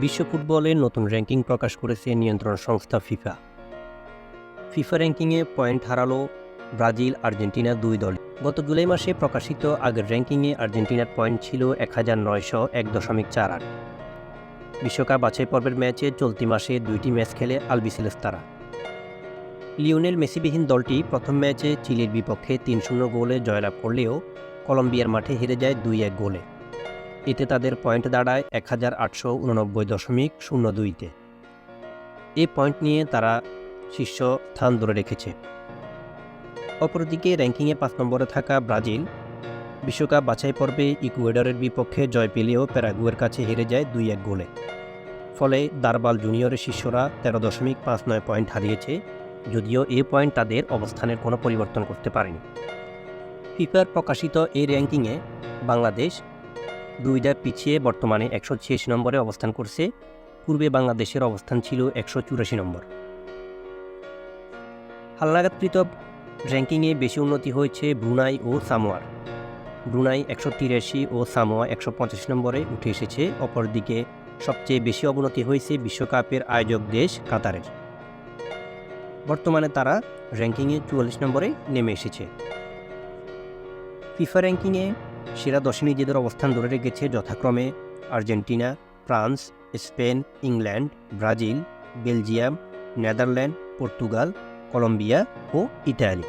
বিশ্ব ফুটবলের নতুন র্যাঙ্কিং প্রকাশ করেছে নিয়ন্ত্রণ সংস্থা ফিফা। ফিফা র্যাঙ্কিংয়ে পয়েন্ট হারালো ব্রাজিল, আর্জেন্টিনা দুই দল। গত জুলাই মাসে প্রকাশিত আগের র্যাঙ্কিংয়ে আর্জেন্টিনার পয়েন্ট ছিল 1901.48। বিশ্বকাপ বাছাই পর্বের ম্যাচে চলতি মাসে 2টি ম্যাচ খেলে আলবিসেলেস্তারা। লিওনেল মেসিবিহীন দলটি প্রথম ম্যাচে চিলির বিপক্ষে 3-0 গোলে জয়লাভ করলেও কলম্বিয়ার মাঠে হেরে যায় 2-1 গোলে। এতে তাদের পয়েন্ট দাঁড়ায় 1889.02-তে। এই পয়েন্ট নিয়ে তারা শীর্ষ স্থান ধরে রেখেছে। অপরদিকে র্যাঙ্কিংয়ে 5 নম্বরে থাকা ব্রাজিল বিশ্বকাপ বাছাই পর্বে ইকুয়েডরের বিপক্ষে জয় পেলেও প্যারাগুয়ের কাছে হেরে যায় 2-1 গোলে। ফলে দারবাল জুনিয়রের শিষ্যরা 13.59 পয়েন্ট হারিয়েছে, যদিও এই পয়েন্ট তাদের অবস্থানের কোনো পরিবর্তন করতে পারেনি। ফিফার প্রকাশিত এই র্যাঙ্কিংয়ে বাংলাদেশ 2 ধাপ পিছিয়ে বর্তমানে 186 নম্বরে অবস্থান করছে। পূর্বে বাংলাদেশের অবস্থান ছিল 184 নম্বর। হালনাগাদকৃত র্যাঙ্কিংয়ে বেশি উন্নতি হয়েছে ব্রুনাই ও সামোয়ার। ব্রুনাই 183 ও সামোয়া 185 নম্বরে উঠে এসেছে। অপরদিকে সবচেয়ে বেশি অবনতি হয়েছে বিশ্বকাপের আয়োজক দেশ কাতারের। বর্তমানে তারা র্যাঙ্কিংয়ে 44 নম্বরে নেমে এসেছে। ফিফা র্যাঙ্কিংয়ে সেরা 10 নিজেদের অবস্থান ধরে রেখেছে যথাক্রমে Argentina, France, Spain, England, Brazil, Belgium, Netherland, Portugal, Colombia ও ইতালি।